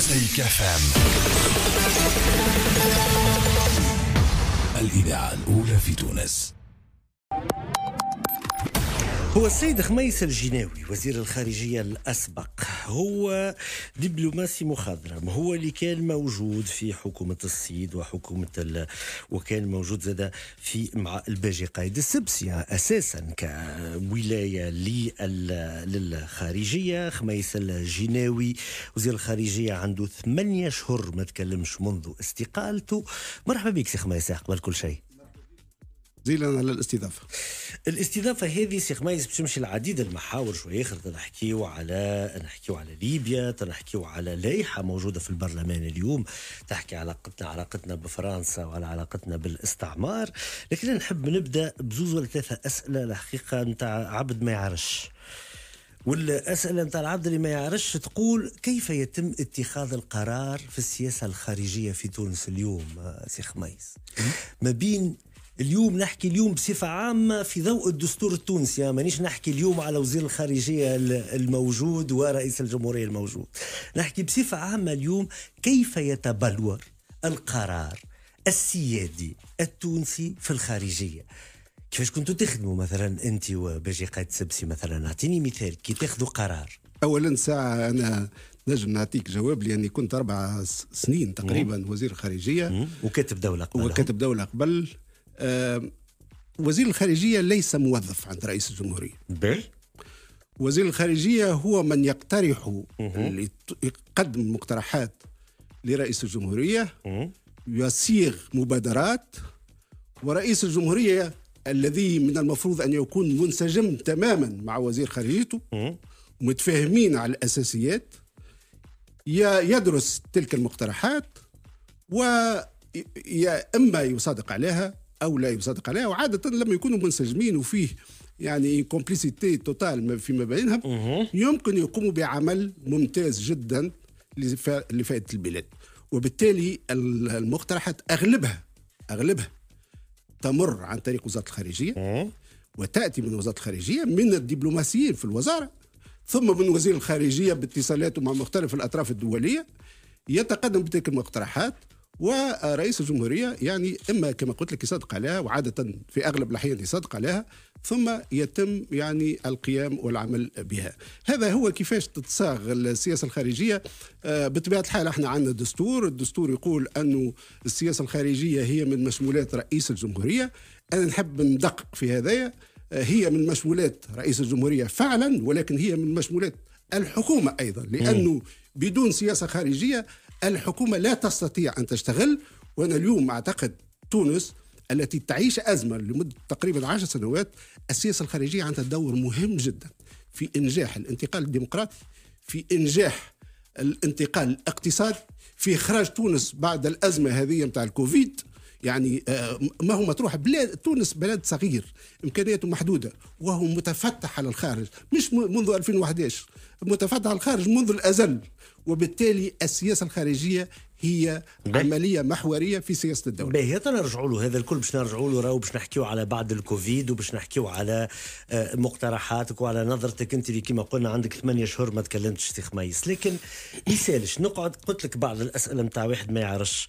مزيك FM، الإذاعة الأولى في تونس. هو السيد خميس الجناوي وزير الخارجية الأسبق، هو دبلوماسي مخضرم، هو اللي كان موجود في حكومة الصيد وحكومة وكان موجود زاد في مع الباجي قايد السبسي أساسا كولاية للخارجية. خميس الجناوي وزير الخارجية عنده 8 أشهر ما تكلمش منذ استقالته. مرحبا بك سي خميس. قبل كل شيء زيلا على الاستضافة هذه سي خميس باش تمشي العديد المحاور شوية اخر. نحكيو على ليبيا، نحكيو على لائحة موجودة في البرلمان اليوم تحكي علاقتنا بفرنسا وعلى علاقتنا بالاستعمار. لكن نحب نبدا بزوز ولا 3 اسئله الحقيقة نتاع عبد ما يعرفش، والأسئلة نتاع العبد اللي ما يعرفش تقول كيف يتم اتخاذ القرار في السياسة الخارجية في تونس اليوم سي خميس؟ ما بين اليوم نحكي اليوم بصفة عامة في ضوء الدستور التونسي، مانيش نحكي اليوم على وزير الخارجية الموجود ورئيس الجمهورية الموجود، نحكي بصفة عامة اليوم كيف يتبلور القرار السيادي التونسي في الخارجية. كيفاش كنتوا تخدموا مثلا انت وباجي قايد سبسي مثلا؟ اعطيني مثال كي تاخذوا قرار. اولا ساعه انا نجم نعطيك جواب لاني كنت 4 سنين تقريبا وزير الخارجيه وكاتب دولة قبل. وزير الخارجية ليس موظف عند رئيس الجمهورية. وزير الخارجية هو من يقترح يقدم مقترحات لرئيس الجمهورية، يصيغ مبادرات، ورئيس الجمهورية الذي من المفروض أن يكون منسجم تماما مع وزير خارجيته ومتفاهمين على الأساسيات يدرس تلك المقترحات إما يصادق عليها أو لا يصادق عليها. وعادة لما يكونوا منسجمين وفيه يعني كومبليسيتي توتال فيما بينهم يمكن يقوموا بعمل ممتاز جدا لفائدة البلاد. وبالتالي المقترحات أغلبها تمر عن طريق وزارة الخارجية وتأتي من وزارة الخارجية من الدبلوماسيين في الوزارة، ثم من وزير الخارجية باتصالاته مع مختلف الأطراف الدولية يتقدم بتلك المقترحات، ورئيس الجمهورية يعني إما كما قلت لك يصدق عليها، وعادة في أغلب الأحيان يصدق عليها، ثم يتم يعني القيام والعمل بها. هذا هو كيفاش تتصاغ السياسة الخارجية. بطبيعة الحال احنا عندنا الدستور يقول أنه السياسة الخارجية هي من مشمولات رئيس الجمهورية. أنا نحب ندقق في هذايا، هي من مشمولات رئيس الجمهورية فعلا، ولكن هي من مشمولات الحكومة أيضا، لأنه بدون سياسة خارجية الحكومة لا تستطيع أن تشتغل. وأنا اليوم أعتقد تونس التي تعيش أزمة لمدة تقريبا 10 سنوات، السياسة الخارجية عندها دور مهم جدا في إنجاح الانتقال الديمقراطي، في إنجاح الانتقال الاقتصادي، في إخراج تونس بعد الأزمة هذه متاع الكوفيد. يعني ما هو مطروح تونس بلد صغير إمكانياته محدودة وهو متفتح على الخارج، مش منذ 2011، متفتح على الخارج منذ الأزل. وبالتالي السياسة الخارجية هي عملية محورية في سياسة الدولة. باهي نرجعوا له هذا الكل، باش نرجعوا له راهو باش نحكيو على بعد الكوفيد، وباش نحكيو على مقترحاتك وعلى نظرتك انت اللي كما قلنا عندك 8 أشهر ما تكلمتش سي خميس. لكن مثالش نقعد قلت لك بعض الأسئلة متاع واحد ما يعرفش.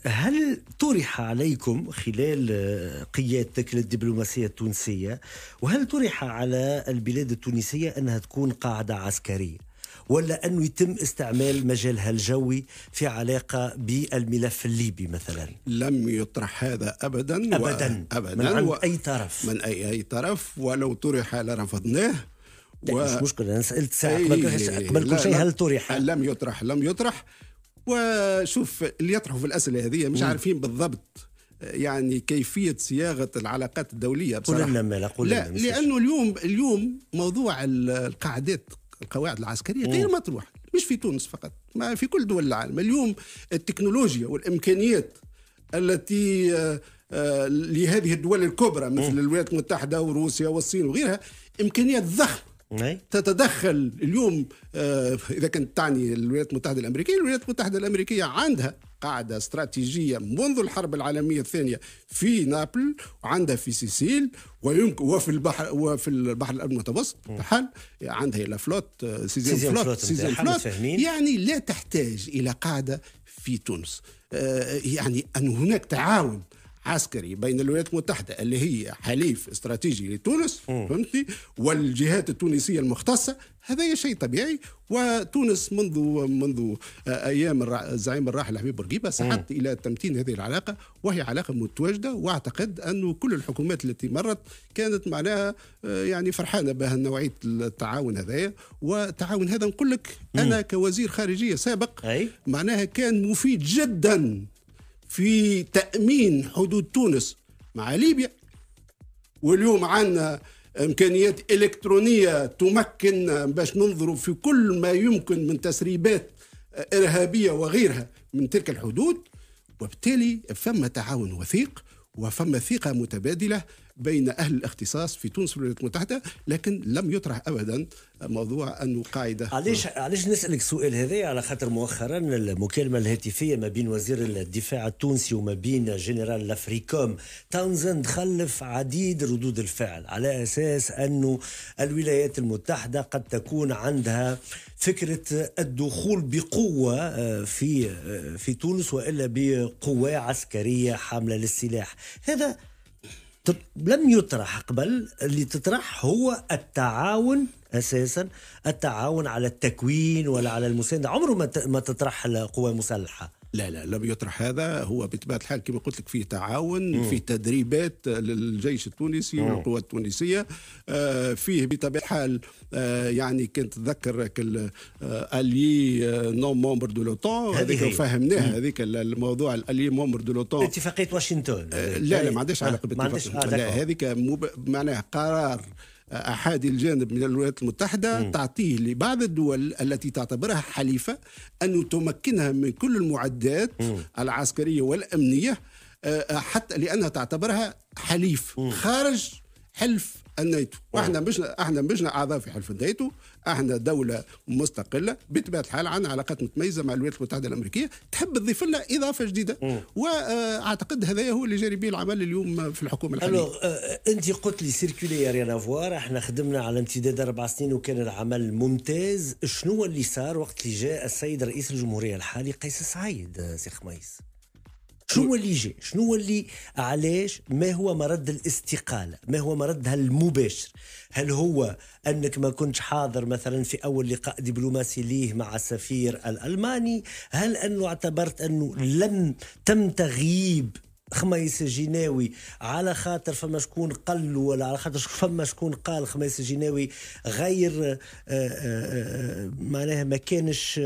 هل طرح عليكم خلال قيادتك للدبلوماسية التونسية، وهل طرح على البلاد التونسية أنها تكون قاعدة عسكرية، ولا أنه يتم استعمال مجالها الجوي في علاقة بالملف الليبي مثلا؟ لم يطرح هذا أبدا من عند أي طرف، من أي طرف، ولو طرح لرفضناه. مش مشكلة، أنا سألت ساعة قبل كل شيء هل طرح؟ لم يطرح. وشوف اللي يطرحوا في الأسئلة هذه مش عارفين بالضبط يعني كيفية صياغة العلاقات الدولية بصراحة. لا، لأنه اليوم موضوع القواعد العسكرية غير مطروح، مش في تونس فقط، ما في كل دول العالم. اليوم التكنولوجيا والإمكانيات التي لهذه الدول الكبرى مثل الولايات المتحدة وروسيا والصين وغيرها إمكانيات ضخمة تتدخل اليوم. إذا كنت تعني الولايات المتحدة الأمريكية، الولايات المتحدة الأمريكية عندها قاعدة استراتيجية منذ الحرب العالمية الثانية في نابل، وعندها في سيسيل، ويمكن وفي البحر المتوسط الحال عندها لا فلوت سيزيام فلوت يعني لا تحتاج إلى قاعدة في تونس. يعني أن هناك تعاون عسكري بين الولايات المتحدة اللي هي حليف استراتيجي لتونس فهمتني، والجهات التونسية المختصة، هذا شيء طبيعي. وتونس منذ أيام الزعيم الراحل حبيب بورقيبة سعت إلى تمتين هذه العلاقة، وهي علاقة متواجدة، وأعتقد أن كل الحكومات التي مرت كانت معناها يعني فرحانة بها نوعية التعاون هذايا. والتعاون هذا نقول لك أنا كوزير خارجية سابق معناها كان مفيد جدا في تأمين حدود تونس مع ليبيا. واليوم عندنا إمكانيات إلكترونية تمكن باش ننظروا في كل ما يمكن من تسريبات إرهابية وغيرها من تلك الحدود، وبالتالي فما تعاون وثيق وفما ثقة متبادلة بين أهل الاختصاص في تونس والولايات المتحدة. لكن لم يطرح أبدا موضوع أنه قاعدة. علاش نسألك سؤال هذا؟ على خاطر مؤخرا المكالمة الهاتفية ما بين وزير الدفاع التونسي وما بين جنرال لافريكوم تاونزند خلف عديد ردود الفعل على أساس أنه الولايات المتحدة قد تكون عندها فكرة الدخول بقوة في تونس، وإلا بقوة عسكرية حاملة للسلاح. هذا لم يطرح قبل. اللي تطرح هو التعاون أساسا، التعاون على التكوين ولا على المساندة. عمره ما تطرح القوى المسلحة. لا لم يطرح هذا. هو بطبيعة الحال كما قلت لك فيه تعاون، فيه تدريبات للجيش التونسي والقوات التونسية، فيه بطبيعة الحال يعني كنت تذكر الالي نون مومبر دو لوطون، هذيك فهمناها هذيك الموضوع الالي مومبر دو لوطون، اتفاقية واشنطن. لا ما عندهاش علاقة باتفاقية. لا هذيك معناها قرار أحادي الجانب من الولايات المتحدة تعطيه لبعض الدول التي تعتبرها حليفة أن تمكنها من كل المعدات العسكرية والأمنية، حتى لأنها تعتبرها حليف خارج حلف الناتو. احنا مشنا اعضاء في حلف الناتو، احنا دوله مستقله بطبيعه الحال، عندنا علاقات متميزه مع الولايات المتحده الامريكيه، تحب تضيف لنا اضافه جديده. واعتقد هذا هو اللي جاري به العمل اليوم في الحكومه الحاليه. انت قلت لي سيركولي ريان افوار، احنا خدمنا على امتداد 4 سنين وكان العمل ممتاز. شنو اللي صار وقت اللي جاء السيد رئيس الجمهوريه الحالي قيس سعيد سي خميس؟ شنو اللي جاء؟ شنو اللي علاش؟ ما هو مرد الاستقالة؟ ما هو مردها المباشر؟ هل هو أنك ما كنتش حاضر مثلا في أول لقاء دبلوماسي ليه مع السفير الألماني؟ هل أنه اعتبرت أنه لم تم تغييب خميس الجناوي على خاطر فما شكون قل، ولا على خاطر فما شكون قال خميس الجناوي غير معناها ما كانش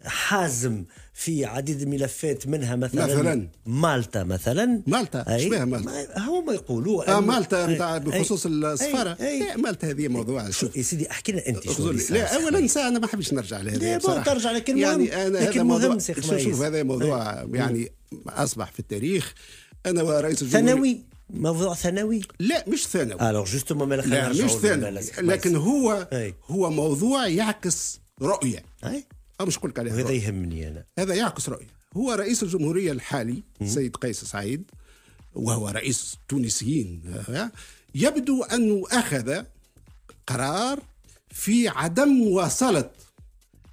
حازم في عديد الملفات، منها مثلا مالطا مالطا شبيه مالطا هو ما يقولوا مالطا نتاع بخصوص السفاره. مالطا هذه موضوع. شوف يا سيدي احكي لنا انت لا اولا ساعه انا ما حبيتش نرجع لهذا بصراحه. ترجع لكن يعني انا لكن هذا مهم. شوف هذا موضوع يعني اصبح في التاريخ. انا ورئيس الجمهورية ثانوي، موضوع ثانوي. لا مش ثانوي. الوغ جوستومون ما لا مش ثانوي، لكن هو موضوع يعكس رؤيه. مش نقول لك عليه. هذا يهمني انا. هذا يعكس رؤيه. هو رئيس الجمهوريه الحالي السيد قيس سعيد، وهو رئيس تونسيين، يبدو انه اخذ قرار في عدم مواصله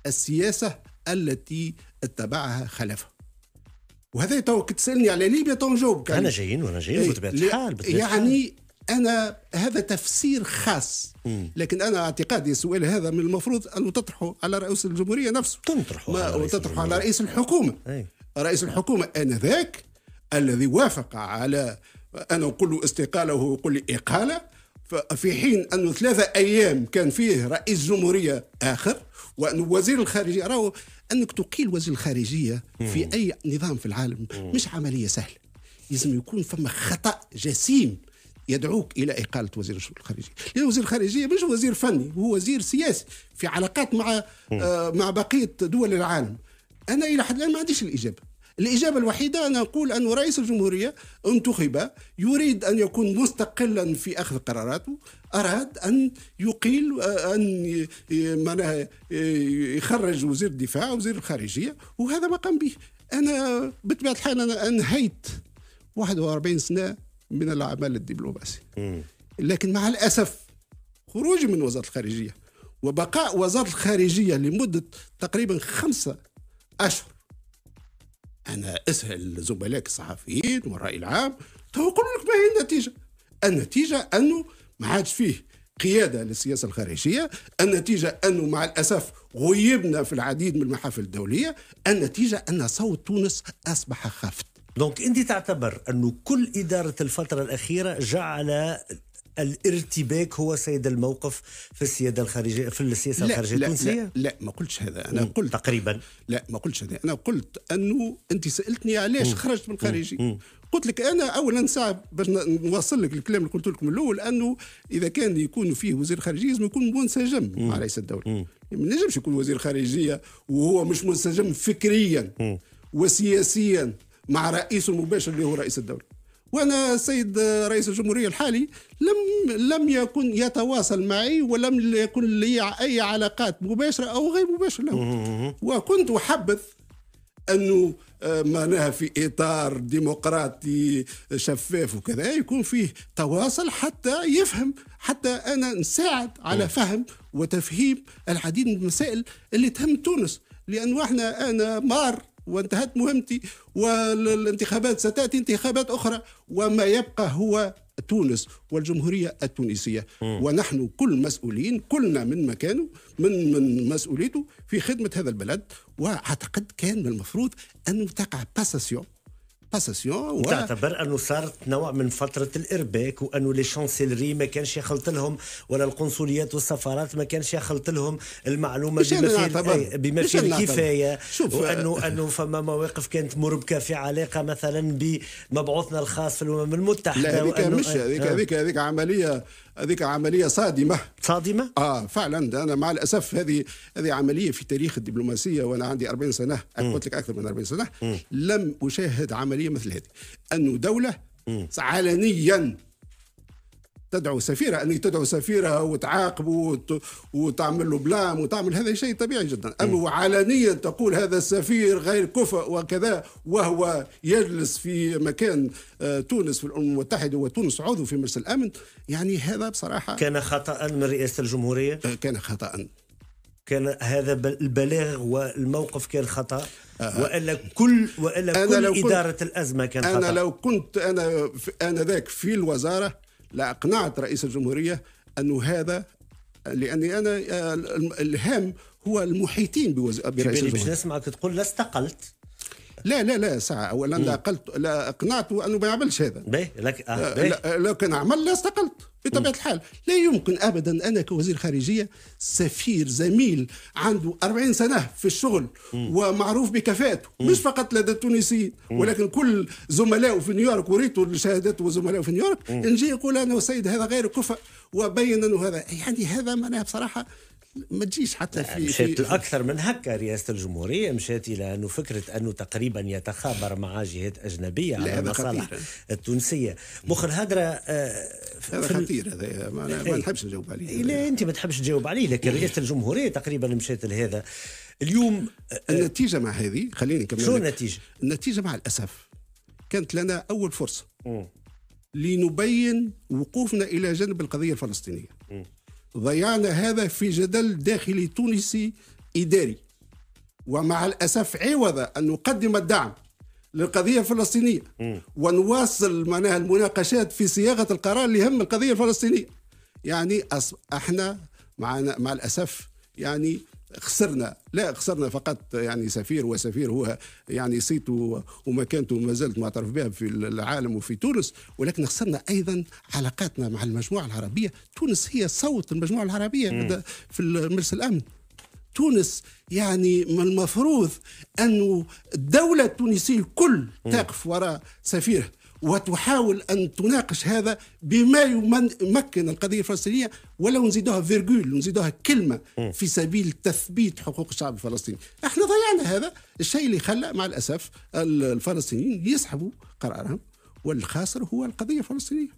السياسه التي اتبعها خلفه. وهذا تو تسالني على ليبيا تو نجاوبك. انا جايين بطبيعه الحال. يعني انا هذا تفسير خاص، لكن انا اعتقادي السؤال هذا من المفروض ان تطرحه على رئيس الجمهوريه نفسه، وتطرحه على رئيس الحكومه. رئيس الحكومه انذاك الذي وافق على انا نقول له استقاله وهو يقول لي اقاله، في حين انه 3 أيام كان فيه رئيس جمهوريه اخر، وأن وزير الخارجيه. راهو انك تقيل وزير الخارجيه في اي نظام في العالم مش عمليه سهله، لازم يكون فما خطا جسيم يدعوك الى اقاله وزير الخارجيه. لان وزير الخارجيه مش وزير فني، هو وزير سياسي في علاقات مع بقيه دول العالم. انا الى حد الان ما عنديش الإجابة الوحيدة أنا أقول أن رئيس الجمهورية انتخب، يريد أن يكون مستقلا في أخذ قراراته، أراد أن يقيل، أن معناها يخرج وزير الدفاع ووزير الخارجية، وهذا ما قام به. انا بطبيعه الحال انا انهيت 41 سنه من العمل الدبلوماسي، لكن مع الاسف خروجي من وزاره الخارجيه وبقاء وزاره الخارجيه لمده تقريبا 5 أشهر، انا اسال زملائك الصحفيين والراي العام يقول لك ما هي النتيجه؟ النتيجه انه ما عادش فيه قياده للسياسه الخارجيه، النتيجه انه مع الاسف غيبنا في العديد من المحافل الدوليه، النتيجه ان صوت تونس اصبح خافت. دونك انت تعتبر انه كل اداره الفتره الاخيره جعل الارتباك هو سيد الموقف في السياده الخارجيه في السياسه الخارجيه التونسيه؟ لا ما قلتش هذا، انا قلت تقريبا لا ما قلتش هذا، انا قلت انه انت سالتني علاش خرجت من الخارجيه. قلت لك انا اولا ساعه باش نوصل لك الكلام اللي قلت لكم الاول، انه اذا كان يكون فيه وزير خارجيه لازم يكون منسجم مع رئيس الدوله. ما نجمش يكون وزير خارجيه وهو مش منسجم فكريا وسياسيا مع رئيسه المباشر اللي هو رئيس الدوله. وانا السيد رئيس الجمهوريه الحالي لم يكن يتواصل معي ولم يكن لي اي علاقات مباشره او غير مباشره له، وكنت احبذ انه معناها في اطار ديمقراطي شفاف وكذا يكون فيه تواصل حتى يفهم، حتى انا نساعد على فهم وتفهيم العديد من المسائل اللي تهم تونس، لانه انا مار وانتهت مهمتي والانتخابات ستاتي انتخابات اخرى، وما يبقى هو تونس والجمهوريه التونسيه، ونحن كل مسؤولين كلنا من مكانه من مسؤوليته في خدمه هذا البلد. واعتقد كان من المفروض ان تقع باساسيون تعتبر انه صارت نوع من فتره الارباك، وانه لي شانسيلري ما كانش يخلط لهم ولا القنصليات والسفارات ما كانش يخلط لهم المعلومه بما فيه الكفايه، وانه فما مواقف كانت مربكه في علاقه مثلا بمبعوثنا الخاص في الامم المتحده. لا هذيك مش هذيك عمليه صادمه فعلا. انا مع الاسف هذه عمليه في تاريخ الدبلوماسيه، وانا عندي 40 سنه قلت لك اكثر من 40 سنه لم اشاهد عمليه مثل هذه، انه دوله علنيا تدعو سفيرها وتعاقبه وتعمل له بلام وتعمل، هذا شيء طبيعي جدا. اما علنيا تقول هذا السفير غير كفء وكذا وهو يجلس في مكان تونس في الامم المتحده وتونس عضو في مجلس الامن، يعني هذا بصراحه كان خطا من رئاسه الجمهوريه، كان خطا، كان هذا البلاغ والموقف كان خطا، والا كل اداره الازمه كان خطا. انا لو كنت انا ذاك في الوزاره لاقنعت رئيس الجمهوريه انه هذا، لاني انا الهام هو المحيطين برئيس الجمهوريه. باش نسمعك تقول لا استقلت. لا ساعة أولا لا أقنعته أنه ما يعملش هذا. لو كان عمل لا استقلت بطبيعة الحال. لا يمكن أبدا أنا كوزير خارجية سفير زميل عنده 40 سنة في الشغل ومعروف بكفاءته مش فقط لدى التونسيين ولكن كل زملائه في نيويورك، وريتوا الشهادات وزملائه في نيويورك، نجي يقول أنا والسيد هذا غير كفء وبين أنه هذا، يعني هذا معناها بصراحة ما تجيش حتى مشات الأكثر من هكا. رئاسة الجمهورية مشات إلى أنه فكرة أنه تقريبا يتخابر مع جهات أجنبية على المصالح التونسية. مخر هذا خطير، هذا ما نحبش نجاوب عليه. لا أنت ما تحبش تجاوب عليه، لكن رئاسة الجمهورية تقريبا مشات لهذا. اليوم النتيجة مع هذه، خليني كمل. شو النتيجة؟ النتيجة مع الأسف كانت لنا أول فرصة لنبين وقوفنا إلى جانب القضية الفلسطينية. ضيعنا هذا في جدل داخلي تونسي إداري، ومع الأسف عوض أن نقدم الدعم للقضية الفلسطينية ونواصل معناها المناقشات في صياغة القرار اللي يهم القضية الفلسطينية، يعني احنا مع الأسف يعني خسرنا فقط يعني سفير، وسفير هو يعني صيته ومكانته ما زالت معترف بها في العالم وفي تونس، ولكن خسرنا أيضا علاقاتنا مع المجموعة العربية. تونس هي صوت المجموعة العربية في مجلس الأمن. تونس يعني من المفروض أن الدولة التونسية الكل تقف وراء سفيرها وتحاول أن تناقش هذا بما يمكن القضية الفلسطينية، ولو نزيدوها فيرجول، نزيدوها كلمة في سبيل تثبيت حقوق الشعب الفلسطيني. احنا ضيعنا هذا الشيء اللي خلى مع الأسف الفلسطينيين يسحبوا قرارهم، والخاسر هو القضية الفلسطينية.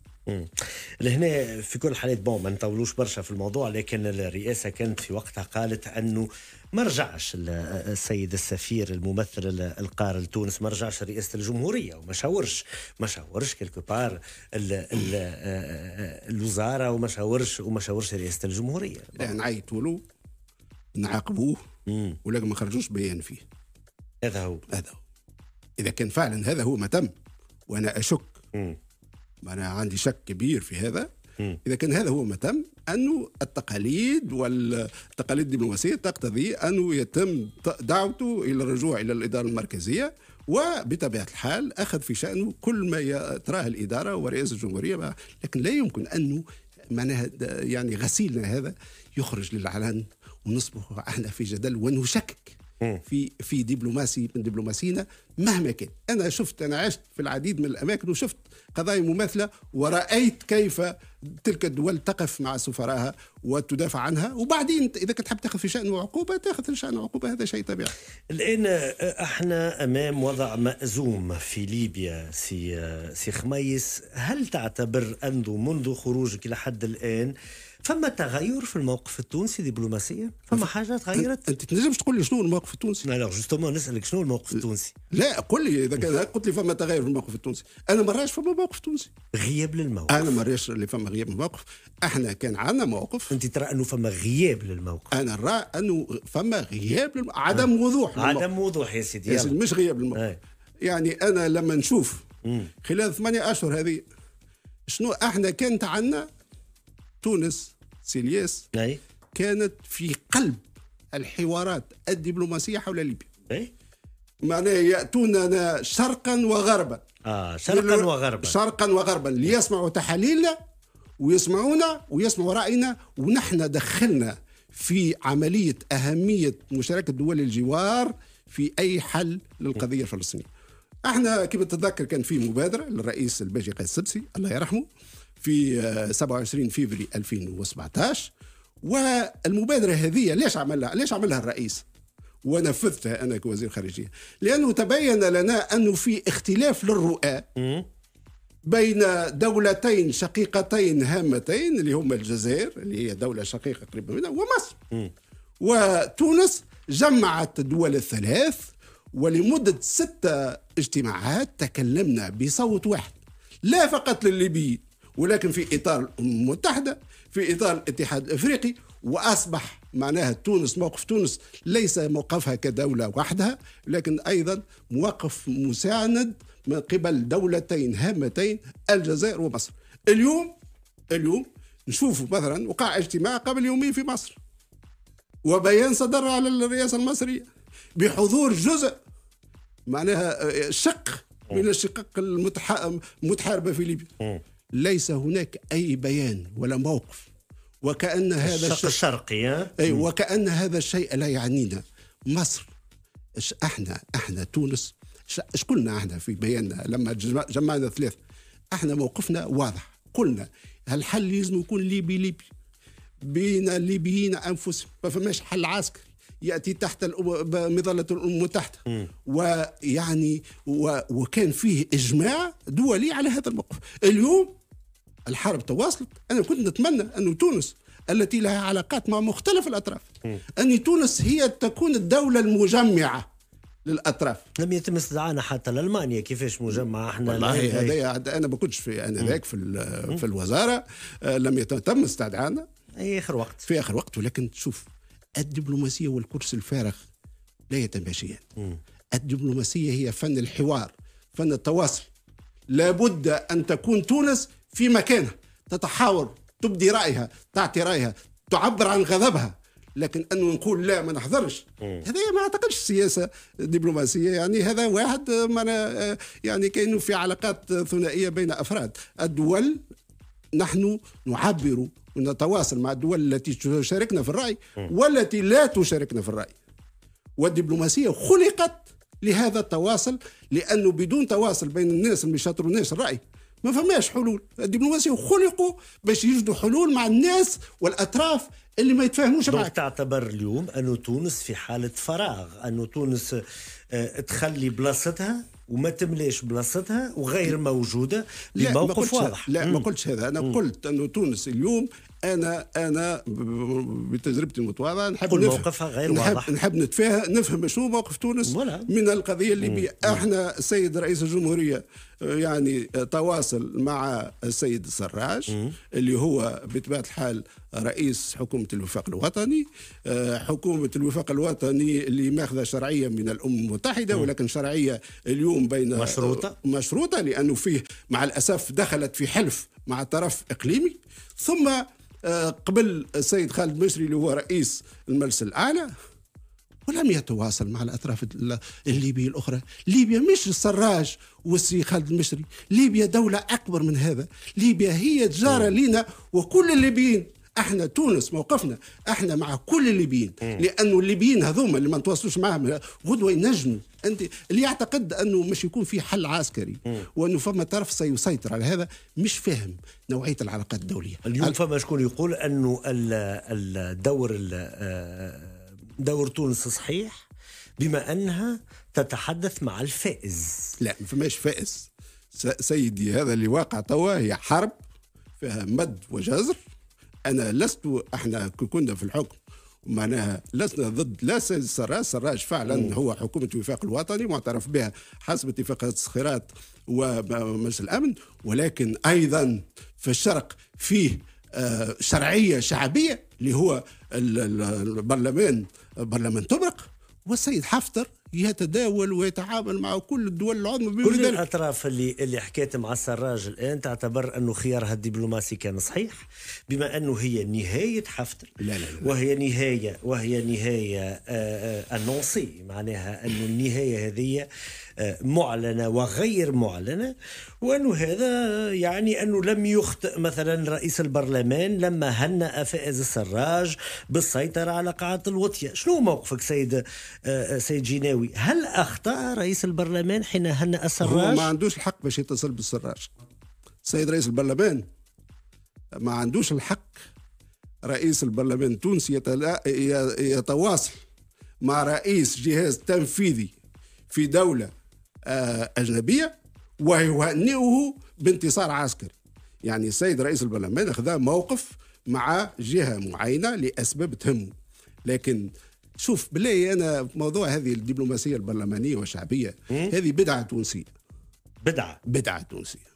لهنا في كل الحالات ما نطولوش برشا في الموضوع، لكن الرئاسة كانت في وقتها قالت أنه ما رجعش السيد السفير الممثل القار لتونس، ما رجعش رئاسة الجمهورية وما شاورش كيلكو بار الوزارة وما شاورش رئاسة الجمهورية. لا نعيطوا له نعاقبوه ولكن ما خرجوش بيان فيه. هذا هو إذا كان فعلا هذا هو ما تم، وأنا أشك، أنا عندي شك كبير في هذا. إذا كان هذا هو ما تم، أنه التقاليد والتقاليد الدبلوماسية تقتضي أنه يتم دعوته إلى الرجوع إلى الإدارة المركزية، وبطبيعة الحال أخذ في شأنه كل ما تراه الإدارة ورئاسة الجمهورية. لكن لا يمكن أنه معناها يعني غسيلنا هذا يخرج للعلن ونصبح احنا في جدل ونشكك في دبلوماسي من دبلوماسينا مهما كان. انا عشت في العديد من الاماكن وشفت قضايا مماثله، ورأيت كيف تلك الدول تقف مع سفراءها وتدافع عنها، وبعدين اذا كنت حاب تاخذ في شأن عقوبه تاخذ في شأن عقوبه، هذا شيء طبيعي. الان احنا امام وضع مأزوم في ليبيا. سي خميس، هل تعتبر انه منذ خروجك الى حد الان فما تغير في الموقف التونسي دبلوماسيا؟ فما حاجه تغيرت؟ انت تنجمش تقول لي شنو الموقف التونسي؟ لا جوستومون نسالك شنو الموقف التونسي. لا قل لي، اذا كان قلت لي فما تغير في الموقف التونسي، انا ما راش فما موقف تونسي. غياب للموقف. انا ما راش اللي فما غياب للموقف. احنا كان عندنا موقف. انت ترى انه فما غياب للموقف؟ انا نرى انه فما غياب عدم وضوح عدم وضوح يا سيدي، مش غياب للموقف. يعني انا لما نشوف خلال 8 اشهر هذه شنو احنا كانت عندنا تونس سيلياس كانت في قلب الحوارات الدبلوماسية حول ليبيا. معناه يأتوننا شرقا وغربا. شرقا وغربا ليسمعوا تحاليلنا ويسمعونا ويسمعوا رأينا، ونحن دخلنا في عملية أهمية مشاركة دول الجوار في أي حل للقضية الفلسطينية. احنا كما تتذكر كان في مبادرة للرئيس الباجي قيس السبسي الله يرحمه في 27 فبراير 2017، والمبادرة هذه ليش عملها الرئيس ونفذتها أنا كوزير خارجية؟ لأنه تبين لنا أنه في اختلاف للرؤى بين دولتين شقيقتين هامتين اللي هما الجزائر اللي هي دولة شقيقة قريبة منها ومصر. وتونس جمعت الدول الثلاث، ولمدة 6 اجتماعات تكلمنا بصوت واحد، لا فقط للليبيين ولكن في إطار الأمم المتحدة، في إطار الاتحاد الأفريقي. وأصبح معناها تونس، موقف تونس ليس موقفها كدولة وحدها، لكن أيضا موقف مساند من قبل دولتين هامتين الجزائر ومصر. اليوم نشوف مثلا وقع اجتماع قبل يومين في مصر، وبيان صدر على الرئاسة المصرية بحضور جزء معناها شق من الشقق المتحاربة في ليبيا. ليس هناك أي بيان ولا موقف، وكأن هذا الشق الشرقي وكأن هذا الشيء لا يعنينا. مصر احنا تونس ايش قلنا احنا في بياننا لما جمعنا 3؟ احنا موقفنا واضح، قلنا الحل لازم يكون ليبي بين الليبيين انفسهم، ما فماش حل عسكري ياتي تحت مظله الامم المتحده. ويعني وكان فيه اجماع دولي على هذا الموقف. اليوم الحرب تواصلت. انا كنت نتمنى انه تونس التي لها علاقات مع مختلف الاطراف، ان تونس هي تكون الدوله المجمعه للاطراف. لم يتم استدعانا حتى لألمانيا، كيفاش مجمعه احنا؟ والله هذا انا ما كنتش في ذاك في الوزاره، لم يتم استدعانا في اخر وقت. ولكن شوف، الدبلوماسيه والكرسي الفارغ لا يتماشيان. الدبلوماسيه هي فن الحوار، فن التواصل. لابد ان تكون تونس في مكانها، تتحاور، تبدي رأيها، تعطي رأيها، تعبر عن غضبها. لكن أنه نقول لا ما نحضرش، هذا ما أعتقدش سياسة دبلوماسية. يعني هذا واحد يعني كأنه في علاقات ثنائية بين أفراد الدول. نحن نعبر ونتواصل مع الدول التي تشاركنا في الرأي والتي لا تشاركنا في الرأي. والدبلوماسية خلقت لهذا التواصل، لأنه بدون تواصل بين الناس اللي يشاطروا الناس الرأي ما فماش حلول. الدبلوماسية خلقوا باش يجدوا حلول مع الناس والأطراف اللي ما يتفاهموش معك. تعتبر اليوم أنه تونس في حالة فراغ، أنه تونس تخلي بلاصتها وما تملاش بلاصتها وغير موجوده لا بموقف واضح. لا ما قلتش هذا، انا قلت انه تونس اليوم انا بتجربتي المتواضعه نحب موقفها غير واضح، نحب نفهم شنو موقف تونس من القضيه الليبيه. احنا السيد رئيس الجمهوريه يعني تواصل مع السيد السراج اللي هو بطبيعه الحال رئيس حكومه الوفاق الوطني. حكومه الوفاق الوطني اللي ماخذه شرعيه من الامم المتحده، ولكن شرعيه اليوم بين مشروطه لانه فيه مع الاسف دخلت في حلف مع طرف اقليمي. ثم قبل السيد خالد مشري اللي هو رئيس المجلس الأعلى ولم يتواصل مع الأطراف الليبية الأخرى. ليبيا مش السراج والسي خالد المشري، ليبيا دولة أكبر من هذا. ليبيا هي جارة لنا وكل الليبيين. احنا تونس موقفنا احنا مع كل الليبيين، لانه الليبيين هذوما اللي ما نتواصلوش معهم غدوه ينجموا. انت اللي يعتقد انه مش يكون في حل عسكري وانه فما طرف سيسيطر على هذا مش فاهم نوعيه العلاقات الدوليه. اليوم فما شكون يقول انه دور تونس صحيح بما انها تتحدث مع الفائز. لا ما فماش فائز سيدي، هذا اللي واقع توا هي حرب فيها مد وجزر. أنا لست، احنا كنا في الحكم معناها لسنا ضد لا سيد السراج فعلا هو حكومة الوفاق الوطني معترف بها حسب اتفاقيات الصخيرات ومجلس الأمن، ولكن أيضا في الشرق فيه شرعية شعبية اللي هو برلمان طبرق، والسيد حفتر يتداول ويتعامل مع كل الدول العظمى. كل الأطراف اللي حكيت مع السراج الآن تعتبر أنه خيارها الدبلوماسي كان صحيح بما أنه هي نهاية حفتر. لا. وهي نهاية أنونسي، معناها أنه النهاية هذه معلنة وغير معلنة، وأنه هذا يعني أنه لم يخطئ مثلا رئيس البرلمان لما هنأ فائز السراج بالسيطرة على قاعة الوطية. شنو موقفك سيد جيناوي؟ هل أخطأ رئيس البرلمان حين هنأ السراج؟ هو ما عندوش الحق باش يتصل بالسراج. سيد رئيس البرلمان ما عندوش الحق. رئيس البرلمان التونسي يتواصل مع رئيس جهاز تنفيذي في دولة أجنبية ويهنئه بانتصار عسكري. يعني السيد رئيس البرلمان أخذ موقف مع جهة معينة لأسباب تهمه. لكن شوف بالله أنا موضوع هذه الدبلوماسية البرلمانية والشعبية هذه بدعة تونسية. بدعة تونسية.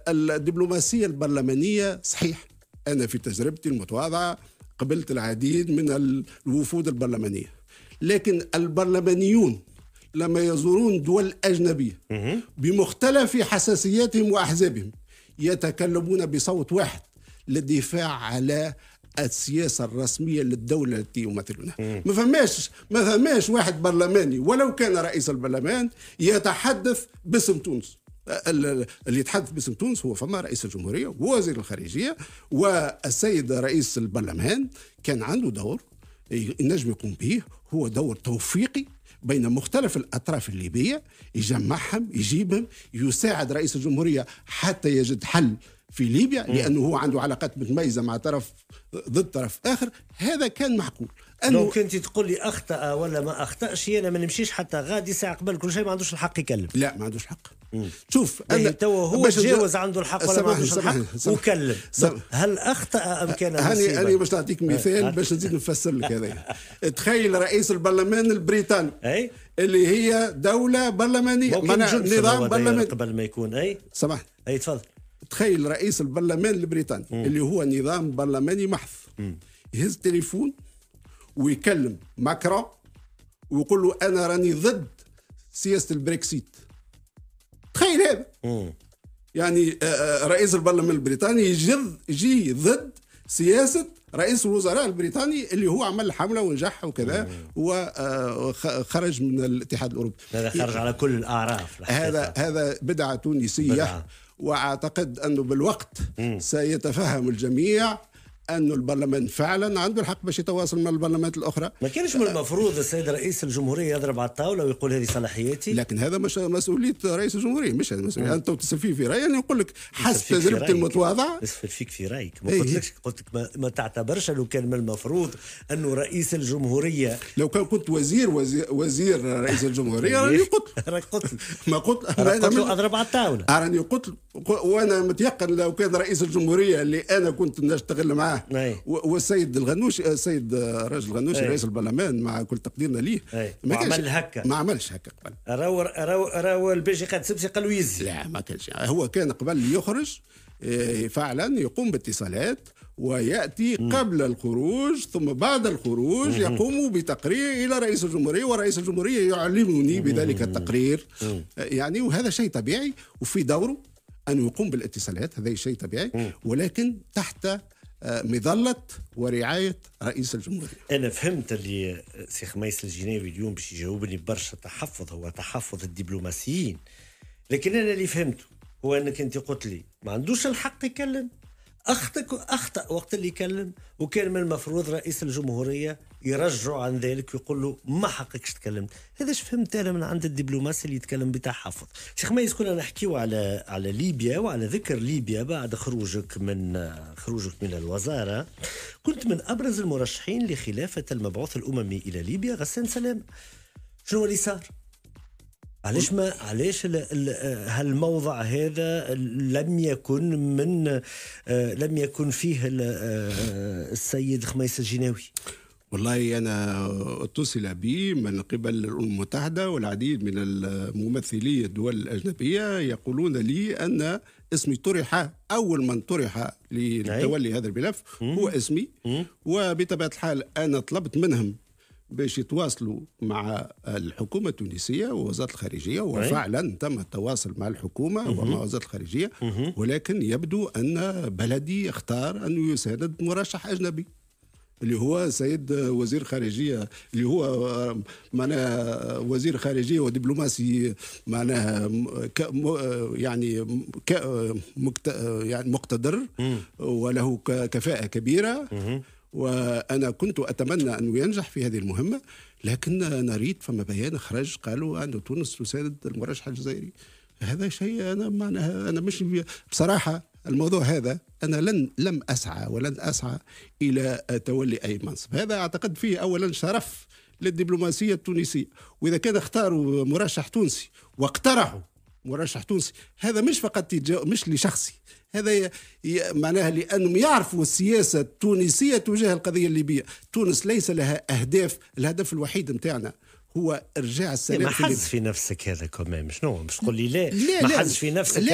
الدبلوماسية البرلمانية صحيح أنا في تجربتي المتواضعة قبلت العديد من الوفود البرلمانية، لكن البرلمانيون لما يزورون دول أجنبية بمختلف حساسياتهم وأحزابهم يتكلمون بصوت واحد للدفاع على السياسة الرسمية للدولة التي يمثلونها. ما فماش واحد برلماني ولو كان رئيس البرلمان يتحدث باسم تونس. اللي يتحدث باسم تونس هو فما رئيس الجمهورية ووزير الخارجية، والسيد رئيس البرلمان كان عنده دور ينجم يقوم به، هو دور توفيقي بين مختلف الأطراف الليبية، يجمعهم يجيبهم، يساعد رئيس الجمهورية حتى يجد حل في ليبيا، لأنه هو عنده علاقات متميزة مع طرف ضد طرف آخر. هذا كان معقول. لو كنت تقول لي أخطأ ولا ما أخطأش أنا ما نمشيش حتى غادي ساعة قبل كل شيء ما عندوش الحق يكلم. لا ما عندوش حق. شوف أنا توا هو تجاوز عنده الحق ولا ما عندوش الحق وكلم. هل أخطأ أم كان مصيبا؟ أنا باش نعطيك مثال باش نزيد نفسر لك هذا. تخيل رئيس البرلمان البريطاني اللي هي دولة برلمانية نظام برلماني قبل ما يكون سمح تفضل. تخيل رئيس البرلمان البريطاني اللي هو نظام برلماني محض يهز تليفون ويكلم ماكرون ويقول له أنا راني ضد سياسة البريكسيت. تخيل هذا. يعني رئيس البرلمان البريطاني يجي ضد سياسة رئيس الوزراء البريطاني اللي هو عمل حملة ونجح وكذا وخرج من الاتحاد الأوروبي. هذا خرج على كل الأعراف. هذا بدعة تونسية. وأعتقد أنه بالوقت سيتفهم الجميع أن البرلمان فعلا عنده الحق باش يتواصل مع البرلمانات الأخرى. ما كانش من المفروض السيد رئيس الجمهورية يضرب على الطاولة ويقول هذه صلاحياتي؟ لكن هذا مش مسؤولية رئيس الجمهورية، مش هذه مسؤولية. أنت تسفي في رأيي، أنا نقول لك حسب تجربتي المتواضعة. نسفل فيك في رأيك، ما قلت لك ما تعتبرش لو كان من المفروض أنه رئيس الجمهورية، لو كان كنت وزير رئيس الجمهورية راني قلت ما قلت له أضرب على الطاولة. راني قلت، وأنا متيقن لو كان رئيس الجمهورية اللي أنا كنت نشتغل معاه والسيد الغنوشي، السيد راجل الغنوشي رئيس البرلمان مع كل تقديرنا ليه ما عملش هكا قبل. راهو البيجي قاد سبسي قالوا يزي. لا ما كانش، هو كان قبل يخرج فعلا يقوم باتصالات ويأتي قبل الخروج، ثم بعد الخروج يقوم بتقرير إلى رئيس الجمهورية، ورئيس الجمهورية يعلمني بذلك التقرير. يعني وهذا شيء طبيعي، وفي دوره أن يقوم بالاتصالات، هذا شيء طبيعي، ولكن تحت مظلة ورعاية رئيس الجمهورية. أنا فهمت اللي سي خميس الجناوي اليوم باش يجاوبني برشا تحفظ، هو تحفظ الدبلوماسيين، لكن أنا اللي فهمته هو أنك أنت قلت لي ما عندوش الحق يكلم، أخطأ وقت اللي يكلم، وكان من المفروض رئيس الجمهورية يرجع عن ذلك ويقول له ما حقكش تكلمت. هذاش فهمت أنا من عند الدبلوماسي اللي يتكلم بتحفظ. شيخ ميس كنا نحكيو على ليبيا وعلى ذكر ليبيا بعد خروجك من الوزارة. كنت من أبرز المرشحين لخلافة المبعوث الأممي إلى ليبيا غسان سلام. شنو اللي صار؟ علاش هالموضع هذا لم يكن فيه السيد خميس الجناوي؟ والله أنا اتصل بي من قبل الأمم المتحدة والعديد من الممثلي الدول الأجنبية يقولون لي أن اسمي طرح، أول من طرح لتولي هذا الملف هو اسمي، وبطبيعة الحال أنا طلبت منهم باش يتواصلوا مع الحكومة التونسية ووزارة الخارجية، وفعلا تم التواصل مع الحكومة ومع وزارة الخارجية، ولكن يبدو أن بلدي اختار أنه يساند مرشح أجنبي اللي هو سيد وزير خارجية، اللي هو معناها وزير خارجية ودبلوماسي معناها يعني مقتدر وله كفاءة كبيرة، وأنا كنت أتمنى أنه ينجح في هذه المهمة. لكن نريد فما بيان خرج قالوا أن تونس تساند المرشح الجزائري. هذا شيء أنا معناها أنا مش بصراحة الموضوع هذا أنا لم أسعى ولن أسعى إلى تولي أي منصب. هذا أعتقد فيه أولا شرف للدبلوماسية التونسية، وإذا كان اختاروا مرشح تونسي واقترحوا مرشح تونسي، هذا مش فقط مش لشخصي، هذا معناها لأنهم يعرفوا السياسة التونسية تجاه القضية الليبية. تونس ليس لها أهداف، الهدف الوحيد متاعنا هو إرجاع السلام. ما حز في نفسك هذا كمان، شنو مش تقول لي لا ما حز في نفسك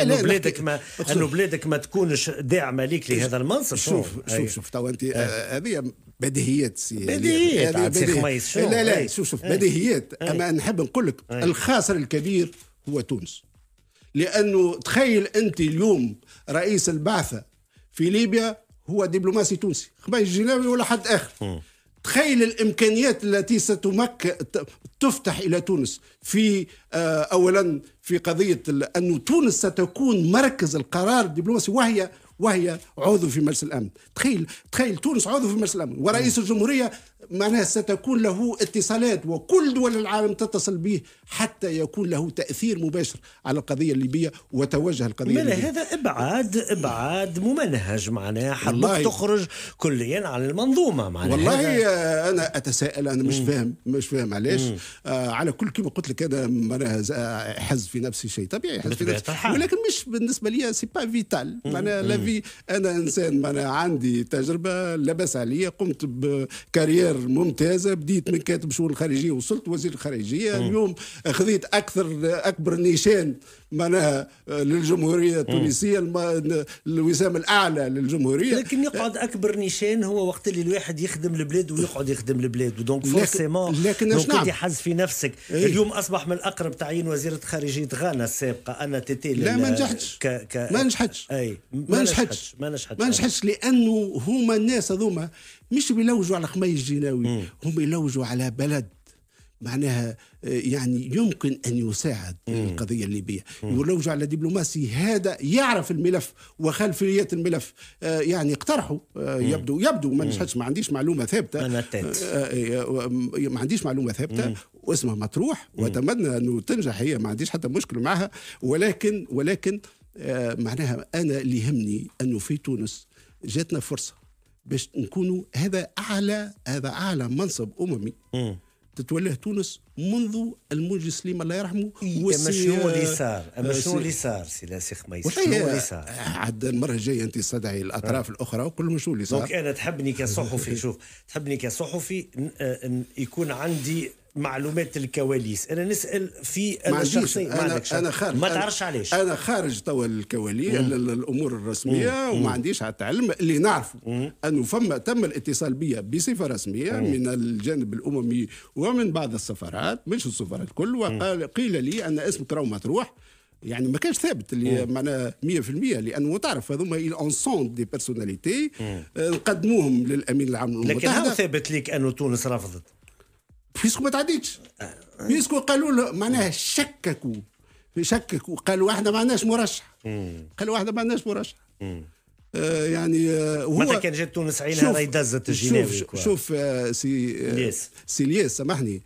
أنه بلادك ما تكونش داعمة ليك لهذا المنصب. شوف تو أنت هذه بديهيات خميس. لا شوف بديهيات. أما نحب نقول لك الخاسر الكبير هو تونس، لأنه تخيل أنت اليوم رئيس البعثة في ليبيا هو دبلوماسي تونسي، خميس الجناوي ولا حد آخر. تخيل الإمكانيات التي تفتح إلى تونس في أولا في قضية أن تونس ستكون مركز القرار الدبلوماسي وهي عضو في مجلس الأمن. تخيل تونس عضو في مجلس الأمن، ورئيس الجمهورية معناها ستكون له اتصالات وكل دول العالم تتصل به حتى يكون له تأثير مباشر على القضية الليبية وتوجه القضية الليبية. هذا إبعاد ممنهج معناها حبك تخرج كليا عن المنظومة معناها. والله أنا أتساءل، أنا مش فاهم علاش. على كل كما قلت لك أنا معناها حز في نفسي شيء طبيعي، حز في نفسي، ولكن مش بالنسبة لي سي با فيتال معناها لافي. أنا إنسان معناها عندي تجربة لا بأس عليا، قمت بكارير ممتازة، بديت من كاتب شؤون الخارجية وصلت وزير الخارجية. اليوم أخذت أكبر نيشان معناها للجمهورية التونسية، الوسام الأعلى للجمهورية. لكن يقعد أكبر نيشان هو وقت اللي الواحد يخدم البلاد ويقعد يخدم البلاد، ودونك فورسيمون دونك أنت حز في نفسك. اليوم أصبح من الأقرب تعيين وزيرة خارجية غانا السابقة أنا تيتي. لا ما نجحتش لأنه هما الناس هذوما مش بيلوجوا على خميس الجناوي، هم يلوجوا على معناها يعني يمكن أن يساعد القضية الليبية، يروج على دبلوماسي هذا يعرف الملف وخلفيات الملف. يعني اقترحوا يبدو ما نشهدش، ما عنديش معلومة ثابتة، ما عنديش معلومة ثابتة واسمها مطروح، وأتمنى أنه تنجح هي، ما عنديش حتى مشكلة معها. ولكن معناها أنا اللي يهمني أنه في تونس جاتنا فرصة باش نكونوا هذا أعلى منصب أممي تتولاه تونس منذ المنجي سليم الله يرحمه. أما شنو اللي صار سي خميس؟ شنو اللي صار؟ عاد المره الجايه انت تستدعي الاطراف الاخرى وكل شنو اللي صار. دونك انا تحبني كصحفي شوف تحبني كصحفي يكون عندي معلومات الكواليس، انا نسال في انا شخصيا انا خارج، ما تعرفش علاش انا خارج توا الكواليس الامور الرسميه وما عنديش حتى علم. اللي نعرفه انه تم الاتصال بي بصفه رسميه من الجانب الاممي ومن بعض السفارات، مش السفارات الكل، وقيل لي ان اسمك راهو مطروح. يعني ما كانش ثابت اللي معناها 100%، لانه تعرف هذوما الانسون دي بيرسوناليتي نقدموهم للامين العام للامم المتحده. لكن هذا ثابت لك انه تونس رفضت بيسكو ما تعديتش، بيسكو قالوا له معناها شككوا قالوا احنا ما عندناش مرشح، قالوا احنا ما عندناش مرشح. يعني هو متى كان جات تونس عينها راهي دزت الجناوي. شوف سي لياس سامحني،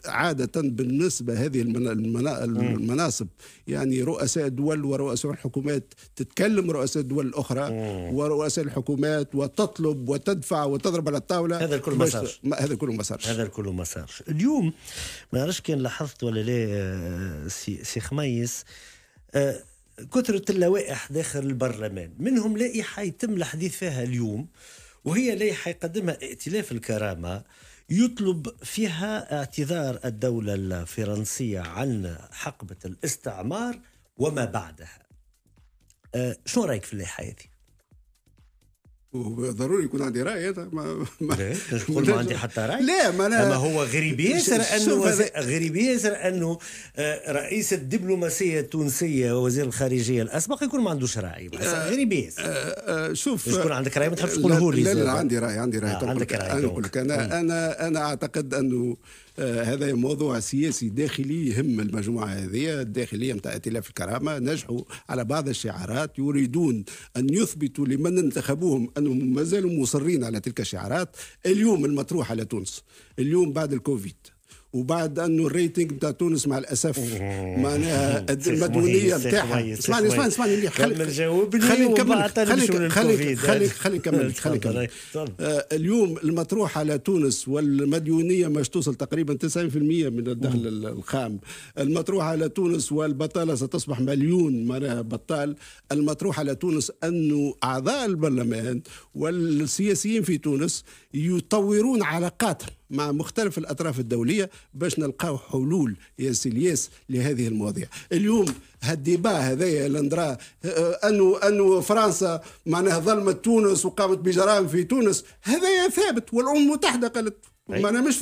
عادة بالنسبة هذه المناصب يعني رؤساء الدول ورؤساء الحكومات تتكلم رؤساء الدول الأخرى ورؤساء الحكومات وتطلب وتدفع وتضرب على الطاولة. هذا الكل ما صارش. اليوم ما نعرفش كان لاحظت ولا لا سي خميس، كثرة اللوائح داخل البرلمان، منهم لائحة يتم الحديث فيها اليوم، وهي لائحة يقدمها ائتلاف الكرامة يطلب فيها اعتذار الدولة الفرنسية عن حقبة الاستعمار وما بعدها. شو رأيك في اللائحة هذه؟ ضروري يكون عندي راي. هذا ما عندي حتى راي. لا ما هو غريب ياسر انه رئيس الدبلوماسيه التونسيه ووزير الخارجيه الاسبق يكون ما عندوش راي. غريب ياسر. شوف يكون عندك راي ما تحبش تقوله لي. لا عندي راي. عندك راي. انا اقول لك انا اعتقد انه هذا موضوع سياسي داخلي يهم المجموعة هذه الداخلية متاع ائتلاف الكرامة. نجحوا على بعض الشعارات، يريدون أن يثبتوا لمن انتخبوهم أنهم ما زالوا مصرين على تلك الشعارات. اليوم المطروح على تونس اليوم بعد الكوفيد وبعد انه الريتنج بتاع تونس مع الاسف معناها المديونيه بتاعها. اسمعني خلي نكمل. اليوم المطروح على تونس والمديونيه مش توصل تقريبا 90% من الدخل الخام. المطروح على تونس والبطاله ستصبح مليون معناها بطال. المطروح على تونس انه اعضاء البرلمان والسياسيين في تونس يطورون علاقاتهم مع مختلف الأطراف الدولية باش نلقاو حلول يا سيلياس لهذه المواضيع. اليوم هالديبا هذايا لندرا أنه فرنسا معناها ظلمت تونس وقامت بجرائم في تونس، هذايا ثابت. والأمم المتحدة قالت ما مش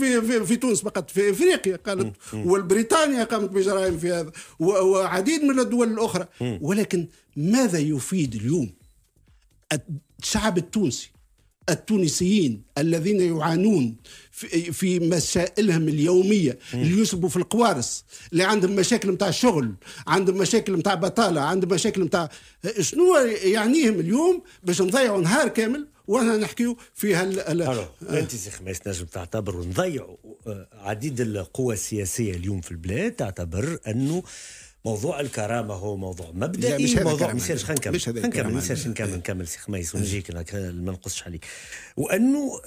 في تونس فقط، في افريقيا قالت، والبريطانيا قامت بجرائم في هذا وعديد من الدول الاخرى. ولكن ماذا يفيد اليوم الشعب التونسي التونسيين الذين يعانون في مسائلهم اليومية، اللي يصبوا في القوارص، اللي عندهم مشاكل متاع الشغل، عندهم مشاكل متاع بطالة، عندهم مشاكل متاع شنو يعنيهم اليوم باش نضيعوا نهار كامل وانا نحكيو في انت سي خميس نجم تعتبر ونضيعوا عديد القوى السياسية اليوم في البلاد، تعتبر انه موضوع الكرامة هو موضوع مبدئي. موضوع مسيرش خلينا نكمل سي خميس ونجيك ما نقصش عليك. وأنه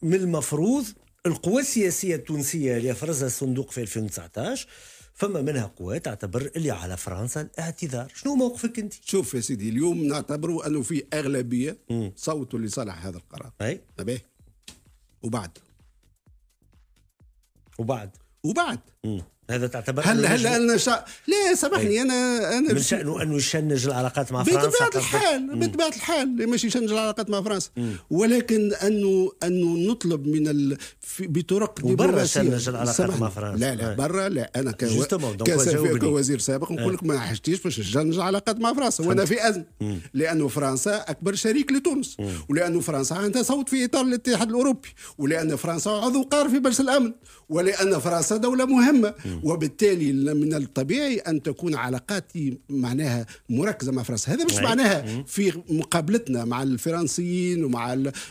من المفروض القوى السياسية التونسية اللي أفرزها الصندوق في 2019 فما منها قوى تعتبر اللي على فرنسا الاعتذار. شنو موقفك أنت؟ شوف يا سيدي، اليوم نعتبروا أنه في أغلبية صوتوا لصالح هذا القرار. وبعد هذا تعتبر هل انا لا سامحني، انا من شأنه انه يشنج العلاقات مع فرنسا بطبيعه الحال ماشي يشنج العلاقات مع فرنسا، ولكن انه نطلب من بطرق دبلوماسيه شنج العلاقات مع فرنسا. لا برا لا، انا كوزير سابق نقول لك ما حاجتيش باش نشنج العلاقات مع فرنسا وانا في ازمه، لانه فرنسا اكبر شريك لتونس، ولانه فرنسا عندها صوت في اطار الاتحاد الاوروبي، ولان فرنسا عضو قار في مجلس الامن، ولان فرنسا دوله مهمه، وبالتالي من الطبيعي ان تكون علاقاتي معناها مركزه مع فرنسا. هذا مش معناها في مقابلتنا مع الفرنسيين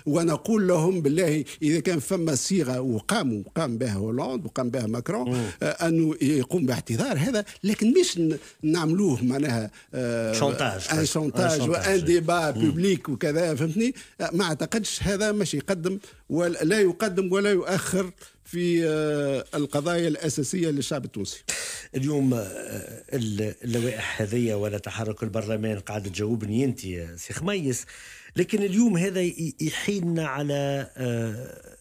ونقول لهم بالله اذا كان فما صيغه وقام بها هولاند وقام بها ماكرون انه يقوم باعتذار، هذا لكن مش نعملوه معناها شونتاج وان ديبا بوبليك وكذا، فهمتني؟ ما اعتقدش هذا مش يقدم ولا يقدم ولا يؤخر في القضايا الأساسية للشعب التونسي. اليوم اللوائح هذه ولا تحرك البرلمان قاعد تجاوبني أنت سي خميس، لكن اليوم هذا يحيلنا على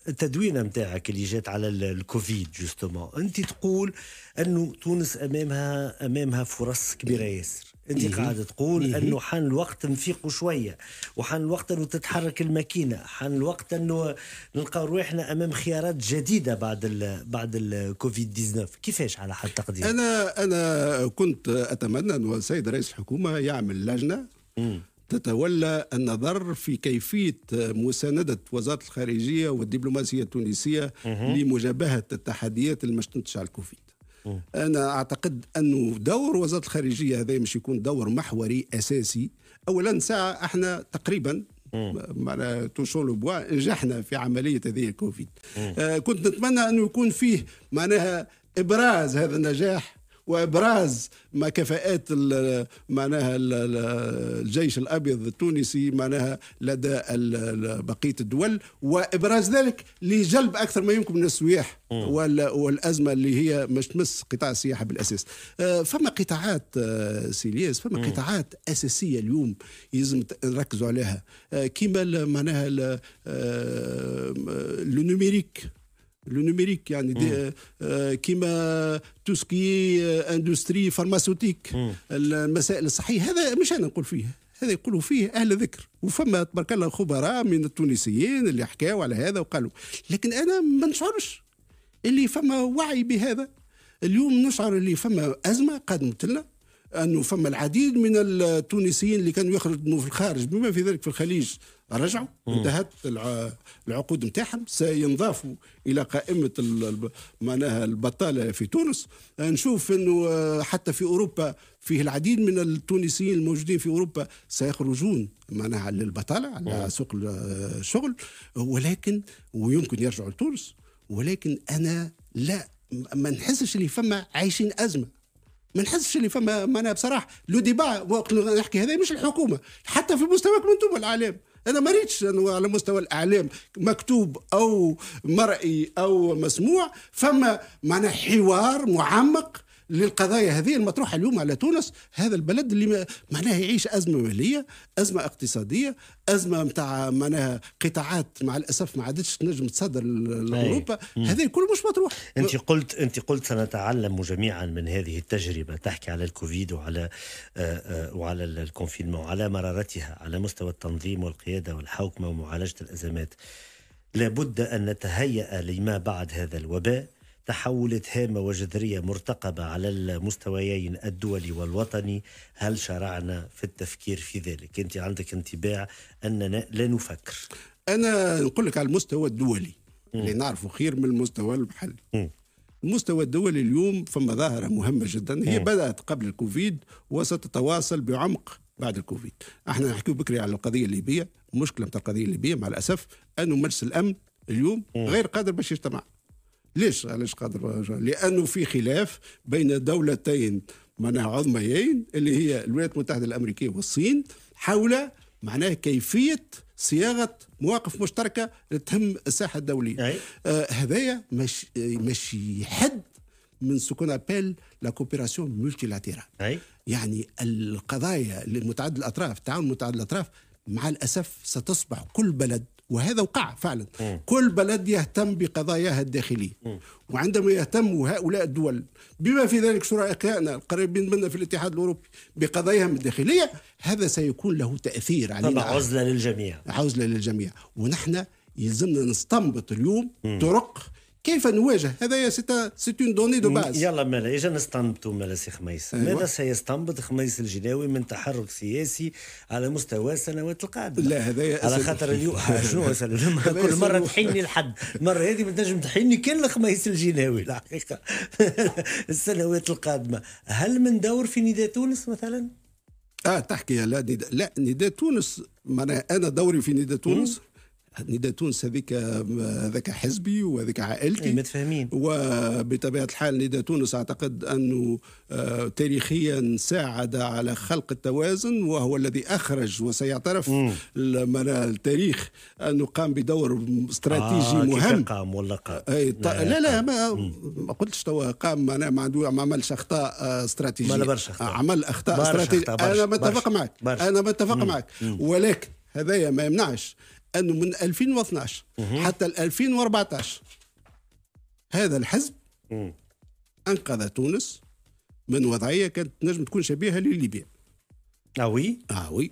التدوينة متاعك اللي جات على الكوفيد جوستومون. أنت تقول أنه تونس أمامها فرص كبيرة ياسر، انت قاعد تقول انه حان الوقت نفيقوا شويه، وحان الوقت انه تتحرك الماكينه، حان الوقت انه نلقاو روحنا امام خيارات جديده بعد الكوفيد 19. كيفاش على حد تقدير؟ انا كنت اتمنى ان السيد رئيس الحكومه يعمل لجنه تتولى النظر في كيفيه مسانده وزاره الخارجيه والدبلوماسيه التونسيه لمجابهه التحديات اللي تنتج على الكوفيد. أنا أعتقد أنه دور وزارة الخارجية هذا مش يكون دور محوري أساسي. أولا ساعة احنا تقريبا معنا توشون لو بوا نجحنا في عملية هذه الكوفيد. كنت نتمنى أنه يكون فيه معناها إبراز هذا النجاح وابراز ما كفاءات معناها الجيش الابيض التونسي معناها لدى بقيه الدول، وابراز ذلك لجلب اكثر ما يمكن من السياح والازمه اللي هي مش تمس قطاع السياحه بالاساس. فما قطاعات سيلياس، فما قطاعات اساسيه اليوم يلزم نركزوا عليها، كيما معناها لو نوميريك يعني كيما توسكي اندستري فارماسيوتيك، المسائل الصحيه. هذا مش انا نقول فيه، هذا يقولوا فيه اهل ذكر، وفما تبارك الله خبراء من التونسيين اللي حكاوا على هذا وقالوا، لكن انا ما نشعرش اللي فما وعي بهذا. اليوم نشعر اللي فما ازمه قادمت لنا، انه فما العديد من التونسيين اللي كانوا يخرجوا في الخارج بما في ذلك في الخليج رجعوا، انتهت العقود نتاعهم، سينضافوا الى قائمه معناها البطاله في تونس. نشوف انه حتى في اوروبا فيه العديد من التونسيين الموجودين في اوروبا سيخرجون معناها للبطاله على سوق الشغل، ولكن ويمكن يرجعوا لتونس. ولكن انا لا ما نحسش اللي فما عايشين ازمه، ما نحسش اللي فما معناها بصراحه لو ديبا وقت نحكي هذا مش الحكومه، حتى في مستوى انتم الاعلام. انا ما ريتش انه على مستوى الاعلام مكتوب او مرئي او مسموع فما معناها حوار معمق للقضايا هذه المطروحه اليوم على تونس، هذا البلد اللي معناها يعيش ازمه ماليه، ازمه اقتصاديه، ازمه نتاع معناها قطاعات مع الاسف ما عادتش تنجم تصدر لاوروبا. هذا كله مش مطروح. انت قلت سنتعلم جميعا من هذه التجربه، تحكي على الكوفيد وعلى الكونفينمون وعلى مرارتها على مستوى التنظيم والقياده والحوكمه ومعالجه الازمات. لابد ان نتهيأ لما بعد هذا الوباء تحولات هامة وجذرية مرتقبة على المستويين الدولي والوطني. هل شرعنا في التفكير في ذلك؟ أنت عندك انطباع أننا لا نفكر؟ أنا نقول لك على المستوى الدولي اللي نعرفه خير من المستوى المحلي. المستوى الدولي اليوم فما ظاهرة مهمة جدا، هي بدأت قبل الكوفيد وستتواصل بعمق بعد الكوفيد. احنا نحكي بكري على القضية الليبية، المشكلة بتاع القضية الليبية مع الأسف أنه مجلس الأمن اليوم غير قادر باش يجتمع. علاش قادر؟ لأنه في خلاف بين دولتين معناها عظميين اللي هي الولايات المتحدة الأمريكية والصين حول معناها كيفية صياغة مواقف مشتركة تهم الساحة الدولية. هذايا مش حد من سكون أبيل لا كوبيراسيون مولتيلاتيرال، يعني القضايا المتعدد الأطراف، التعاون متعدد الأطراف مع الأسف ستصبح كل بلد وهذا وقع فعلا. كل بلد يهتم بقضاياها الداخلية، وعندما يهتم هؤلاء الدول بما في ذلك شركائنا القريبين منا في الاتحاد الأوروبي بقضاياهم الداخلية، هذا سيكون له تأثير علينا. عزلة للجميع، عزلة للجميع. ونحن يلزمنا نستنبط اليوم طرق كيف نواجه هذا. سيتون دوني دو باز. يلا مالا اجا نستنبطوا مالا سي خميس. ماذا سيستنبط خميس الجناوي من تحرك سياسي على مستوى السنوات القادمه؟ لا هذا على خاطر اليوم شنو كل مره تحيني الحد، المره هذه ما تنجم تحيني كان لخميس الجناوي الحقيقه. السنوات القادمه هل من دور في نداء تونس مثلا؟ تحكي لا نداء تونس. انا دوري في نداء تونس. نداء تونس هذاك حزبي وهذاك عائلتي متفاهمين. وبطبيعة الحال نداء تونس أعتقد أنه تاريخيا ساعد على خلق التوازن، وهو الذي أخرج وسيعترف التاريخ أنه قام بدور استراتيجي مهم. قام ولا قام؟ لا ما قلتش توا قام. أنا ما عملش أخطاء استراتيجية، عمل أخطاء استراتيجية. أنا متفق معك ولكن هذايا ما يمنعش أنه من 2012 حتى 2014 هذا الحزب أنقذ تونس من وضعية كانت نجم تكون شبيهة لليبيا. وي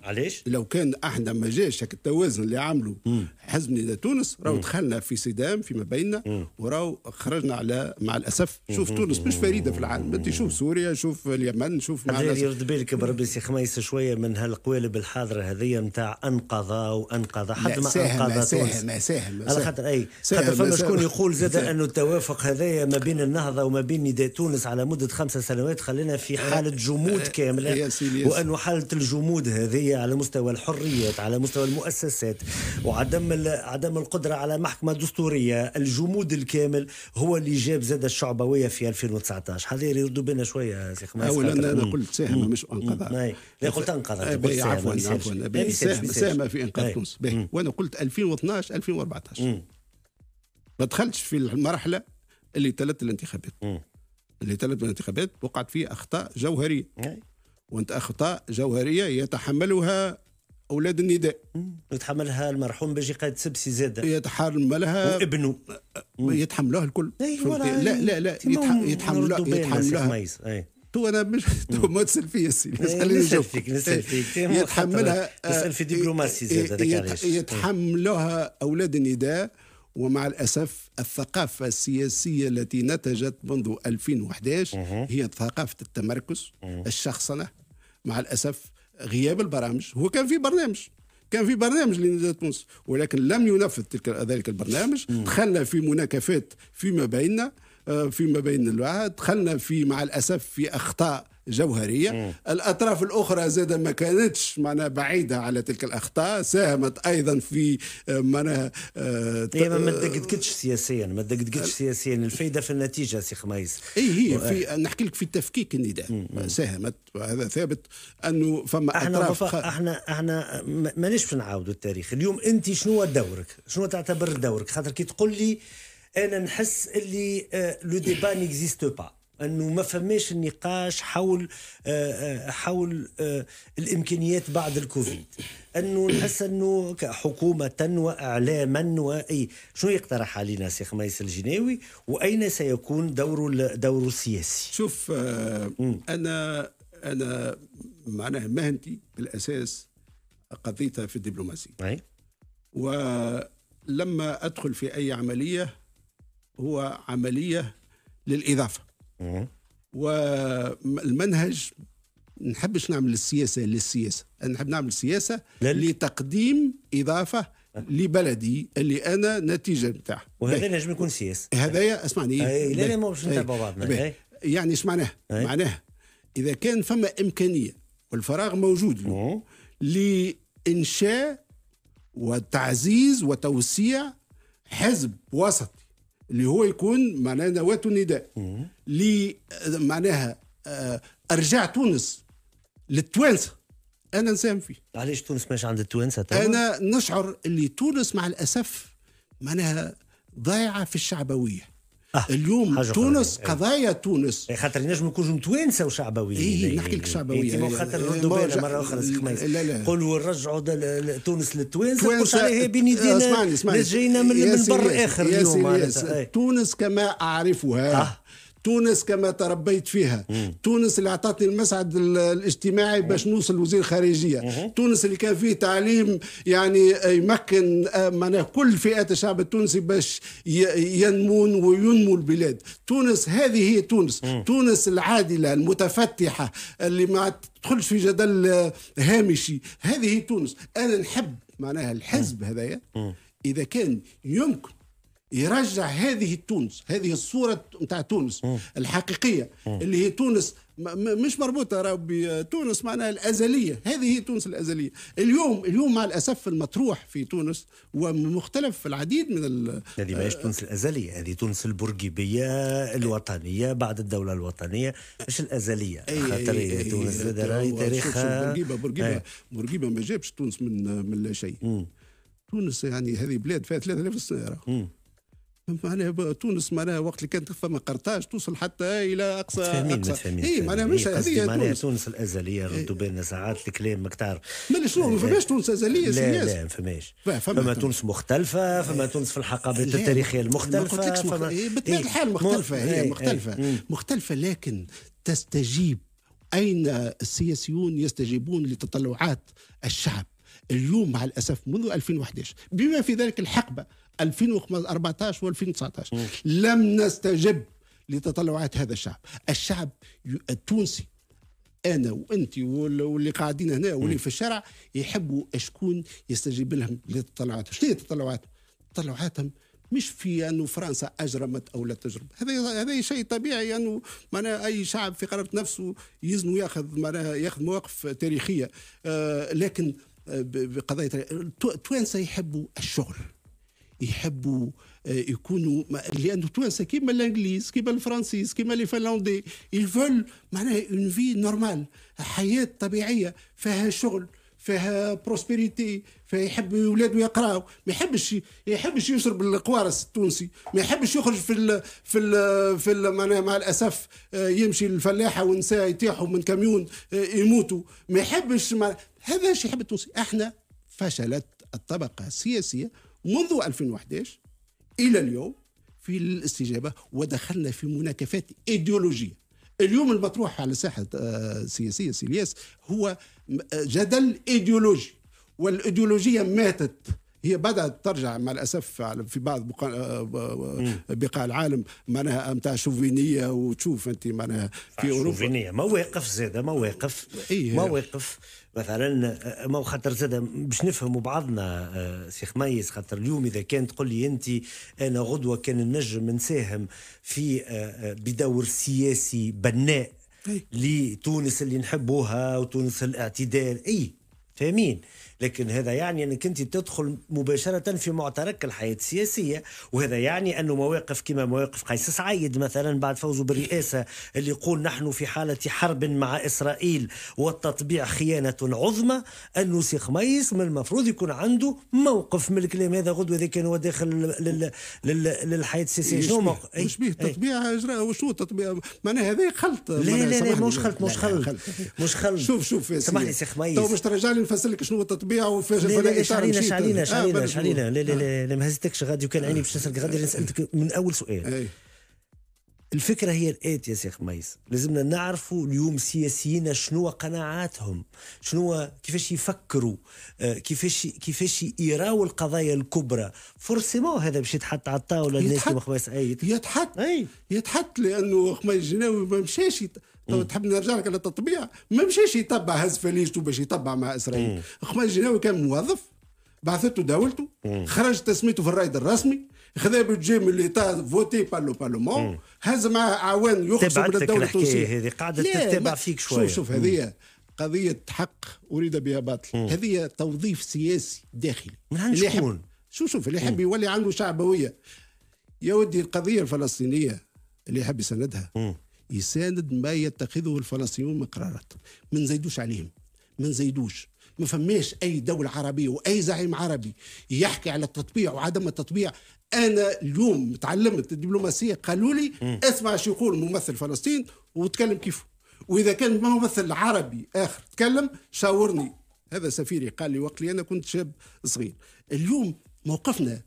علاش؟ لو كان احنا ما جاش هك التوازن اللي عملوا حزب نداء تونس، راهو دخلنا في صدام فيما بيننا، وراهو خرجنا على مع الاسف. شوف تونس مش فريده في العالم، انت شوف سوريا، شوف اليمن، شوف مع يرد بالك بربي سي خميس شويه من هالقوالب الحاضره هذه نتاع انقذ حد ما انقذ تونس. ساهم على خاطر خاطر فما شكون يقول زاد انه التوافق هذايا ما بين النهضه وما بين نداء تونس على مده 5 سنوات خلينا في حاله جمود كامله، وانه حاله الجمود هذه على مستوى الحريات، على مستوى المؤسسات، وعدم القدرة على محكمة دستورية، الجمود الكامل هو اللي جاب زاد الشعبوية في 2019. هذا يردوا بنا شوية سي خميس. أولا أنا قلت ساهم مش أنقذ. لا قلت أنقذ. عفوا ساهم في إنقاذ تونس. وأنا قلت 2012 2014 ما دخلتش في المرحلة اللي تلت الانتخابات. اللي تلت الانتخابات وقعت فيه أخطاء جوهرية. وانت اخطاء جوهريه يتحملها اولاد النداء، يتحملها المرحوم باجي قائد سبسي زاده، يتحملها وابنه، يتحملوها الكل. لا يتحملوها. تو انا مش ما تسال فيا نسال فيك يتحملها. تسال في دبلوماسي زاده. يتحملوها اولاد النداء. ومع الأسف الثقافة السياسية التي نتجت منذ 2011 هي ثقافة التمركز، الشخصنة، مع الأسف غياب البرامج. هو كان في برنامج لنداء تونس ولكن لم ينفذ ذلك البرنامج. دخلنا في مناكفات فيما بين الوعد، دخلنا مع الأسف في أخطاء جوهرية. الأطراف الأخرى زاد ما كانتش بعيدة على تلك الأخطاء، ساهمت أيضا في ما تدقدقتش سياسيا، الفايدة في النتيجة سي خميس. هي في نحكي لك في تفكيك النداء ساهمت، وهذا ثابت أنه فما أطراف. احنا مانيش باش نعاودوا التاريخ. اليوم أنت شنو دورك؟ شنو تعتبر دورك؟ خاطر كي تقول لي أنا نحس اللي لو ديبا نيكزيست با، أنه ما فماش النقاش حول الإمكانيات بعد الكوفيد، أنه نحس أنه حكومة وإعلاما شنو يقترح علينا سي خميس الجناوي، وأين سيكون دوره السياسي؟ شوف أنا معناها مهنتي بالأساس قضيتها في الدبلوماسية، ولما أدخل في أي عملية هو عملية للإضافة. والمنهج نحبش نعمل السياسة للسياسة، أنا نحب نعمل السياسة لتقديم إضافة لبلدي اللي أنا نتيجة بتاعه. وهذا نجم يكون سياسة. هذايا اسمعني. لا ما باش نتابع بعضنا. يعني ايش معناه؟ معناه إذا كان فما إمكانية والفراغ موجود لإنشاء وتعزيز وتوسيع حزب وسط اللي هو يكون معناه نواة النداء معناها أرجع تونس للتوانسة، أنا نساهم فيه. علاش تونس ماشي عند التوانسة؟ أنا نشعر اللي تونس مع الأسف معناها ضايعة في الشعبوية. اليوم تونس قضايا تونس خاطر ينجم يكونوا توانسه وشعبويين. نحكي لك شعبويه خاطر ردوا بالنا مره اخرى سي خميس قولوا نرجعوا تونس للتوانسه تقولش عليها بين يدينا ناس جايين من بر اخر اليوم. تونس كما اعرفها تونس كما تربيت فيها تونس اللي اعطتني المسعد الاجتماعي باش نوصل وزير خارجيه تونس اللي كان فيه تعليم يعني يمكن معناه كل فئات الشعب التونسي باش ينمون وينمو البلاد. تونس هذه هي تونس تونس العادله المتفتحه اللي ما تدخلش في جدل هامشي. هذه هي تونس. انا نحب معناها الحزب هذايا اذا كان يمكن يرجع هذه تونس، هذه الصورة متاع تونس الحقيقية اللي هي تونس مش مربوطة بتونس معناها الأزلية. هذه هي تونس الأزلية. اليوم مع الأسف المطروح في تونس ومختلف في العديد من هذه ماهيش تونس الأزلية، هذه تونس البورقيبية الوطنية بعد الدولة الوطنية مش الأزلية. خاطر تونس راهي تاريخها بورقيبة ما جابش تونس من لا شيء. تونس يعني هذه بلاد فيها 3000 سنة. معناها تونس معناها وقت اللي كانت فما قرطاج توصل حتى الى اقصى اي معناها مش هذه معناها تونس الازليه. ردوا بالنا ساعات الكلام مكتار ما شنو ما فماش تونس ازليه. لا ما فماش. فما تونس مختلفه، فما تونس في الحقبات التاريخيه المختلفه. بالطبيعه الحال مختلفه. هي مختلفه لكن تستجيب. اين السياسيون يستجيبون لتطلعات الشعب اليوم مع الاسف منذ 2011 بما في ذلك الحقبه 2014 و2019 لم نستجب لتطلعات هذا الشعب التونسي. أنا وأنت واللي قاعدين هنا واللي في الشارع يحبوا شكون يستجيب لهم لتطلعاتهم. شنو هي تطلعاتهم؟ مش في أنه فرنسا أجرمت أو لا تجرم. هذا شيء طبيعي أنه معناها أي شعب في قرارة نفسه يزن ياخذ مواقف تاريخية. لكن بقضايا التوانسة يحبوا الشغل، يحبوا يكونوا لأنه توانسة كيما الانجليز كيما الفرنسيس كيما الفنلندي يفول معناها اون في نورمال، حياة طبيعية فيها شغل فيها بروسبريتي، فيحب ولاده يقراوا. ما يحبش يشرب القوارص التونسي، ما يحبش يخرج في معناها مع الاسف يمشي الفلاحه ونساء يطيحوا من كاميون يموتوا. ما يحبش هذا الشيء يحب التونسي. احنا فشلت الطبقه السياسيه منذ 2011 الى اليوم في الاستجابه ودخلنا في مناكفات ايديولوجيه. اليوم المطروح على الساحه السياسيه سيلياس هو جدل ايديولوجي، والايديولوجيه ماتت. هي بدأت ترجع مع الأسف في بعض بقاع العالم معناها أمتع شوفينية، وتشوف أنت معناها في أوروبا شوفينية مواقف زادة مواقف مثلا ما خاطر زادة باش نفهموا بعضنا سي خميس. خاطر اليوم إذا كان تقول لي أنت أنا غدوة كان النجم نساهم في بدور سياسي بناء لتونس اللي نحبوها وتونس الاعتدال فاهمين، لكن هذا يعني أنك أنت تدخل مباشرة في معترك الحياة السياسية. وهذا يعني أنه مواقف كما مواقف قيس سعيد مثلا بعد فوزه بالرئاسة اللي يقول نحن في حالة حرب مع إسرائيل والتطبيع خيانة عظمى. أنه سي خميس من المفروض يكون عنده موقف من الكلام هذا غدوة إذا كان هو داخل للحياة السياسية. شنو موقف؟ مش به تطبيع إجراء وشو تطبيع معناها هذا خلط. لا مش خلط. شوف سامحني سي خميس تو باش ترجع لي نفسر لك شنو التطبيع شعلينا لا ما هزتكش غادي وكان عيني باش نسالك غادي نسالك من اول سؤال. الفكره هي الاتي يا سي خميس، لازمنا نعرفوا اليوم سياسيين شنو قناعاتهم، شنو كيفاش يفكروا، كيفاش يراوا القضايا الكبرى. فورسيمون هذا باش يتحط على الطاوله الناس كيما خميس يتحط لانه خميس جناوي ما مشاش تحب نرجع لك على التطبيع، ما مشاش يتبع هز فليشته باش يتبع مع اسرائيل. خميس جناوي كان موظف بعثته دولته، خرج تسميته في الرائد الرسمي، خذا بيجي من ليتا فوتي بالو بارلمون، هز مع عوان يخصوا من الدوله التونسيه. هذه قاعده تتبع فيك شويه. شوف هذه قضيه حق اريد بها باطل. هذه توظيف سياسي داخلي اللي يحب شوف اللي يحب يولي عنده شعبويه. يا ودي القضيه الفلسطينيه اللي يحب يساندها يساند ما يتخذه الفلسطينيون من قرارات، ما نزيدوش عليهم، ما نزيدوش. ما فماش أي دولة عربية وأي زعيم عربي يحكي على التطبيع وعدم التطبيع انا اليوم تعلمت الدبلوماسيه، قالوا لي اسمع شو يقول ممثل فلسطين وتكلم كيفه، واذا كان ممثل عربي اخر تكلم شاورني. هذا سفيري قال لي وقت لي انا كنت شاب صغير. اليوم موقفنا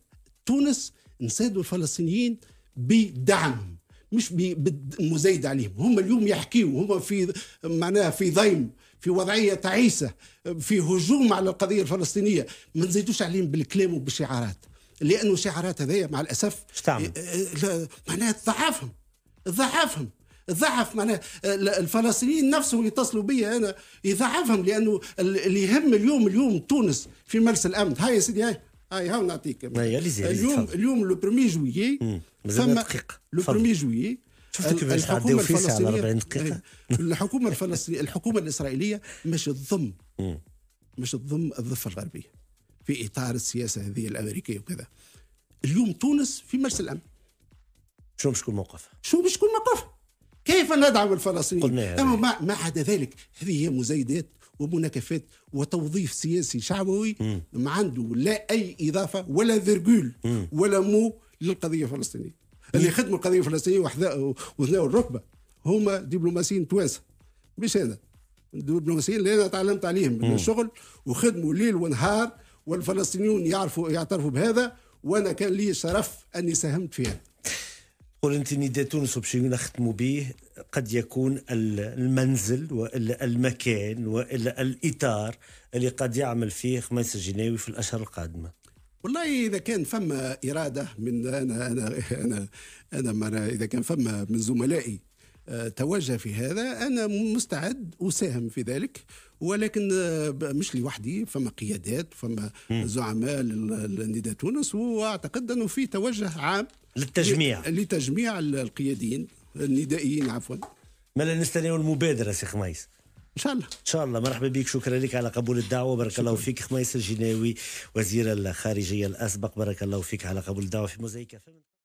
تونس نساعدوا الفلسطينيين بدعمهم مش بالمزايد عليهم. هم اليوم يحكيوا، هم في معناها في ضيم، في وضعيه تعيسه، في هجوم على القضيه الفلسطينيه. ما نزيدوش عليهم بالكلام وبالشعارات، لانه الشعارات هذيا مع الاسف معناها تضعف معناها الفلسطينيين نفسهم يتصلوا بي انا يضعفهم، لانه اللي يهم اليوم تونس في مجلس الامن. هاي يا سيدي هاي نعطيك اليوم لو بريمي جويي ثم لو بريمي جويي الحكومه الفلسطينيه الحكومه الفلسطينيه الحكومه الاسرائيليه مش تضم الضفه الغربيه في اطار السياسه هذه الامريكيه وكذا. اليوم تونس في مجلس الامن، شو باش يكون موقفها؟ كيف ندعم الفلسطينيين؟ اما ما عدا ذلك هذه هي مزايدات ومناكفات وتوظيف سياسي شعبوي ما عنده لا اي اضافه ولا فيرجول ولا مو للقضيه الفلسطينيه. اللي خدموا القضيه الفلسطينيه وثناوا الركبه هما دبلوماسيين توانسه، مش انا. الدبلوماسيين اللي انا تعلمت عليهم من الشغل وخدموا ليل ونهار، والفلسطينيون يعترفوا بهذا، وانا كان لي شرف اني ساهمت فيها. قول انت نداء تونس باش نختموا به قد يكون المنزل والا المكان والا الاطار اللي قد يعمل فيه خميس الجناوي في الاشهر القادمه. والله اذا كان فما اراده من انا اذا كان فما من زملائي توجه في هذا، انا مستعد اساهم في ذلك، ولكن مش لوحدي، فما قيادات، فما زعماء لنداء تونس، واعتقد انه في توجه عام لتجميع القياديين الندائيين عفوا. ما لا نستناو المبادره سي خميس ان شاء الله. مرحبا بك، شكرا لك على قبول الدعوه. بارك الله فيك خميس الجناوي وزير الخارجيه الاسبق، بارك الله فيك على قبول الدعوه في موزايك.